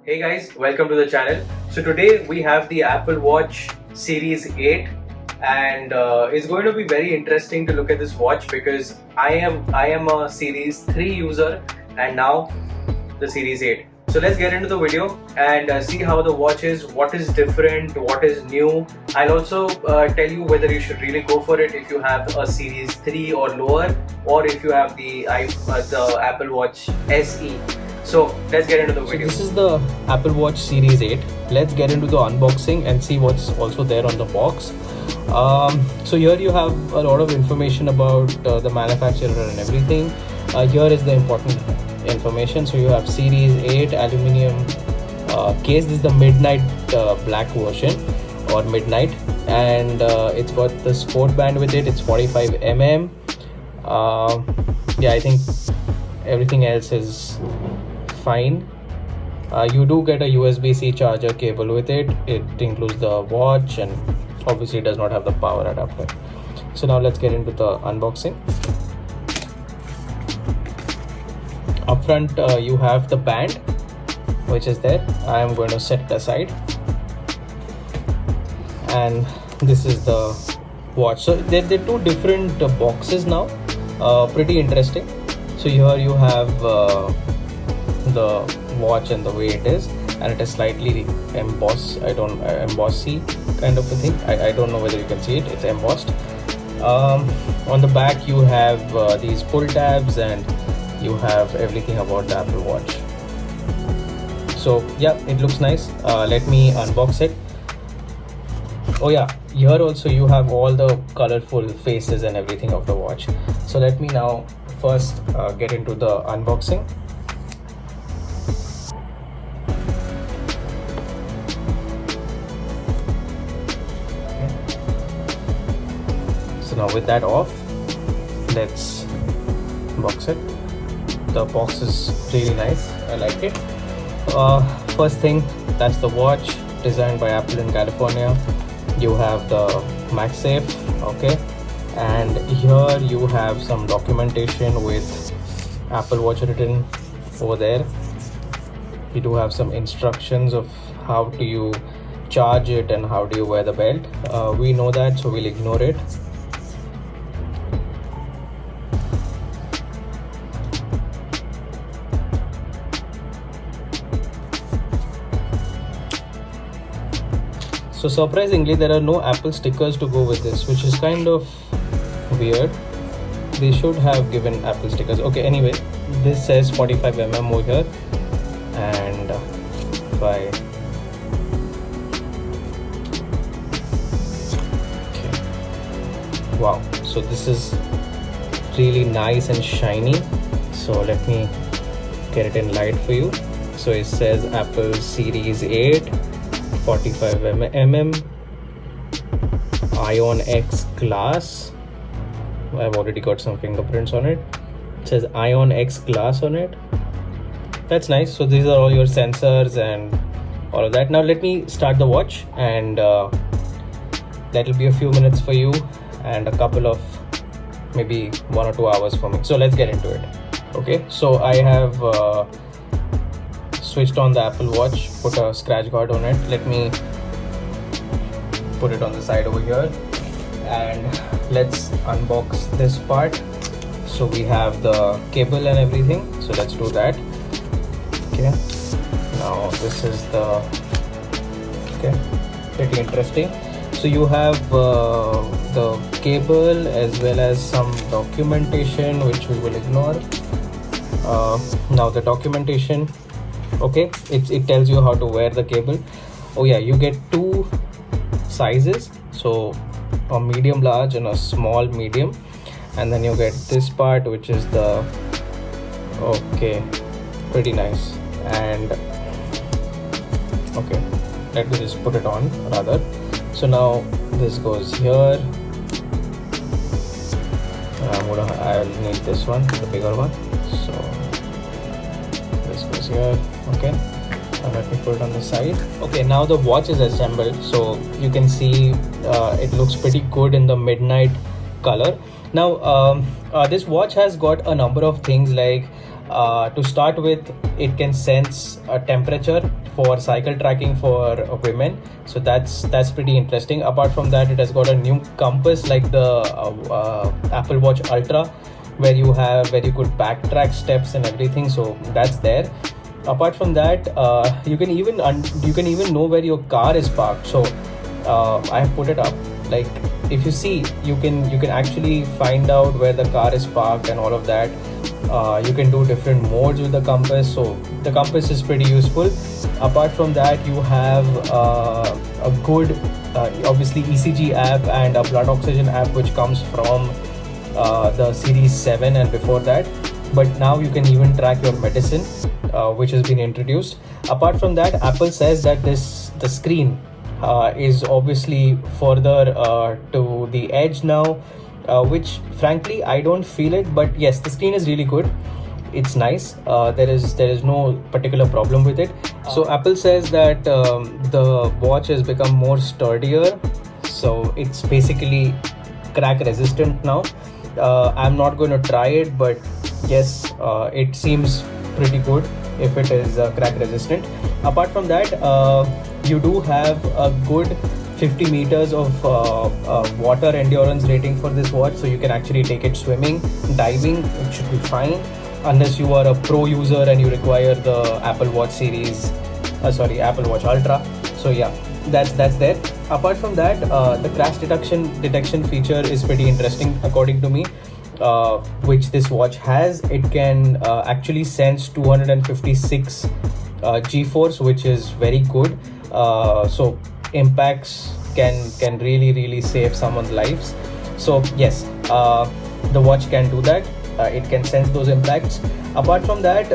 Hey guys, welcome to the channel. So today we have the Apple Watch Series 8 and it's going to be very interesting to look at this watch because I am a Series 3 user and now the Series 8. So let's get into the video and see how the watch is, what is different, what is new. I'll also tell you whether you should really go for it if you have a Series 3 or lower, or if you have the Apple Watch SE. So let's get into the video. So this is the Apple Watch Series 8. Let's get into the unboxing and see what's also there on the box. So here you have a lot of information about the manufacturer and everything. Here is the important information. So you have Series 8 aluminum case. This is the midnight black version or midnight, and it's got the sport band with it. It's 45 mm. Yeah, I think everything else is fine. You do get a USB-C charger cable with it. It includes the watch and obviously does not have the power adapter. So now let's get into the unboxing. Up front you have the band which is there. I am going to set it aside, and this is the watch. So they're two different boxes now. Pretty interesting. So here you have the watch and the way it is, and it is slightly embossy kind of a thing. I don't know whether you can see it. It's embossed. On the back you have these pull tabs, and you have everything about the Apple Watch. So yeah, it looks nice. Let me unbox it. Oh yeah, here also you have all the colorful faces and everything of the watch. So let me now first get into the unboxing. So now with that off, let's box it. The box is really nice. I like it. First thing, that's the watch, designed by Apple in California. You have the MagSafe, okay, and here you have some documentation with Apple Watch written over there. You do have some instructions of how do you charge it and how do you wear the belt. We know that, so we'll ignore it. So surprisingly, there are no Apple stickers to go with this, which is kind of weird. They should have given Apple stickers. Okay, anyway, this says 45 mm over here, and okay. Wow, so this is really nice and shiny. So let me get it in light for you. So it says Apple Series 8, 45 mm, Ion X glass. I've already got some fingerprints on it. It says Ion X glass on it. That's nice. So these are all your sensors and all of that. Now let me start the watch, and that'll be a few minutes for you and a couple of maybe 1 or 2 hours for me. So let's get into it. Okay, so I have switched on the Apple Watch, put a scratch guard on it. Let me put it on the side over here, and let's unbox this part. So we have the cable and everything, so let's do that. Okay, now this is the pretty interesting. So you have the cable as well as some documentation which we will ignore. Now the documentation, okay, it tells you how to wear the cable. Oh yeah, you get two sizes, so a medium large and a small medium, and then you get this part which is the pretty nice. And okay, let me just put it on rather. So now this goes here. I'll need this one, the bigger one. So this goes here. Okay, and let me put it on the side. Okay, now the watch is assembled, so you can see it looks pretty good in the midnight color. Now this watch has got a number of things, like to start with, it can sense a temperature for cycle tracking for women, so that's pretty interesting. Apart from that, it has got a new compass like the Apple Watch Ultra, where you could backtrack steps and everything, so that's there. Apart from that, you can even know where your car is parked. So I have put it up. Like, if you see, you can actually find out where the car is parked and all of that. You can do different modes with the compass, so the compass is pretty useful. Apart from that, you have a good obviously ECG app and a blood oxygen app, which comes from the Series 7 and before that. But now you can even track your medicine, which has been introduced. Apart from that, Apple says that the screen is obviously further to the edge now, which frankly I don't feel it, but yes, the screen is really good. It's nice. There is no particular problem with it. So Apple says that the watch has become more sturdier, so it's basically crack resistant now. I'm not going to try it, but yes, it seems pretty good if it is crack resistant. Apart from that, you do have a good 50 meters of water endurance rating for this watch, so you can actually take it swimming, diving. It should be fine, unless you are a pro user and you require the Apple Watch Apple Watch Ultra. So yeah, that's there. Apart from that, the crash detection feature is pretty interesting according to me, which this watch has. It can actually sense 256 G-force, which is very good. So impacts can really save someone's lives. So yes, the watch can do that. It can sense those impacts. Apart from that,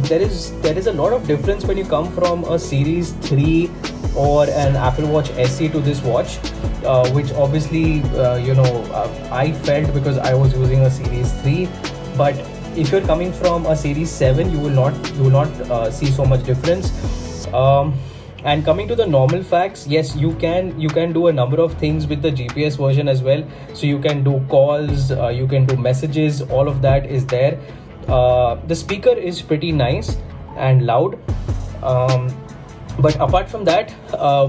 there is a lot of difference when you come from a Series 3 or an Apple Watch SE to this watch, which obviously I felt because I was using a Series 3. But if you're coming from a Series 7, you will not see so much difference. And coming to the normal facts, yes, you can do a number of things with the GPS version as well. So you can do calls, you can do messages, all of that is there. The speaker is pretty nice and loud. But apart from that,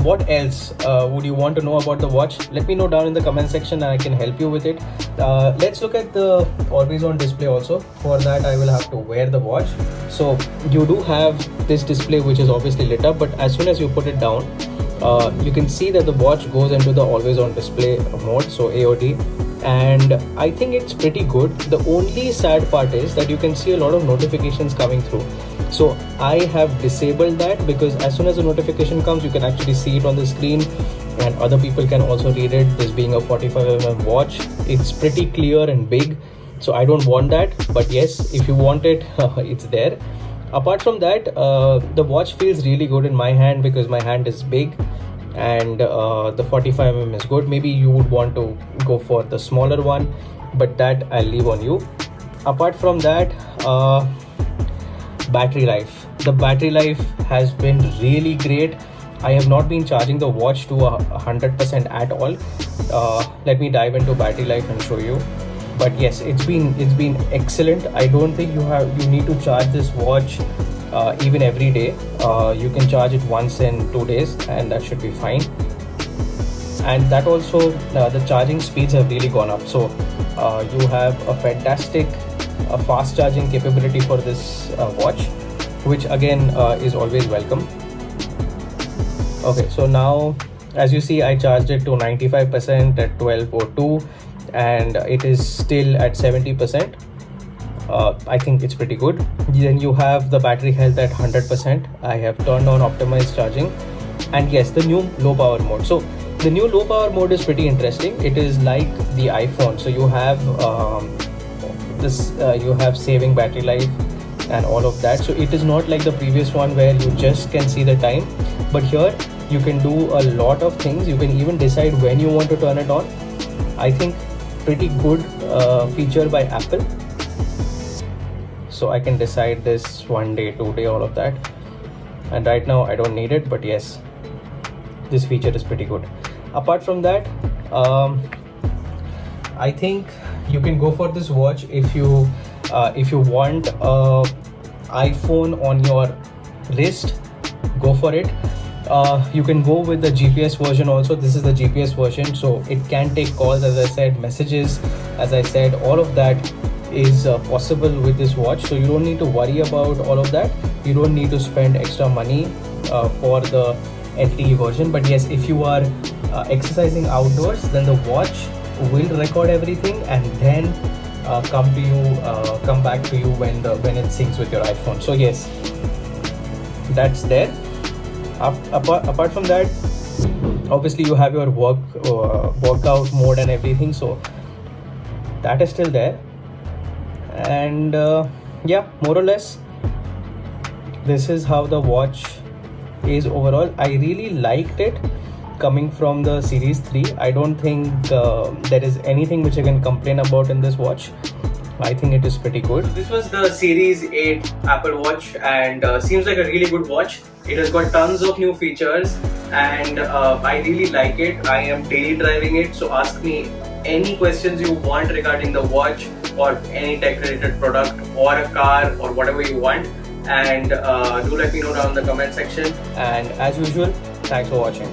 what else would you want to know about the watch? Let me know down in the comment section and I can help you with it. Let's look at the always on display also. For that, I will have to wear the watch. So you do have this display, which is obviously lit up, but as soon as you put it down, you can see that the watch goes into the always on display mode, so AOD. And I think it's pretty good. The only sad part is that you can see a lot of notifications coming through. So I have disabled that, because as soon as the notification comes, you can actually see it on the screen and other people can also read it. This being a 45mm watch, it's pretty clear and big, so I don't want that. But yes, if you want it, it's there. Apart from that, the watch feels really good in my hand because my hand is big, and the 45mm is good. Maybe you would want to go for the smaller one, but that I'll leave on you. Apart from that, battery life. The battery life has been really great. I have not been charging the watch to 100% at all. Let me dive into battery life and show you. But yes, it's been excellent. I don't think you need to charge this watch even every day. You can charge it once in 2 days and that should be fine. And that also, the charging speeds have really gone up. So you have a fantastic fast charging capability for this watch, which again is always welcome. Okay, so now as you see, I charged it to 95% at 12:02 and it is still at 70%. I think it's pretty good. Then you have the battery health at 100%. I have turned on optimized charging, and yes, the new low power mode. So the new low power mode is pretty interesting. It is like the iPhone. So you have you have saving battery life and all of that. So it is not like the previous one where you just can see the time, but here you can do a lot of things. You can even decide when you want to turn it on. I think pretty good feature by Apple. So I can decide this 1 day, 2 day, all of that. And right now I don't need it, but yes, this feature is pretty good. Apart from that, I think you can go for this watch if you want a iPhone on your wrist. Go for it. You can go with the GPS version also. This is the GPS version, so it can take calls, as I said, messages, as I said. All of that is possible with this watch, so you don't need to worry about all of that. You don't need to spend extra money for the LTE version. But yes, if you are exercising outdoors, then the watch will record everything and then come back to you when it syncs with your iPhone. So yes, that's there. Apart from that, obviously you have your workout mode and everything, so that is still there. And yeah, more or less this is how the watch is overall. I really liked it coming from the Series 3. I don't think there is anything which I can complain about in this watch. I think it is pretty good. This was the Series 8 Apple Watch, and seems like a really good watch. It has got tons of new features, and I really like it. I am daily driving it, so ask me any questions you want regarding the watch or any tech related product or a car or whatever you want, and do let me know down in the comment section. And as usual, thanks for watching.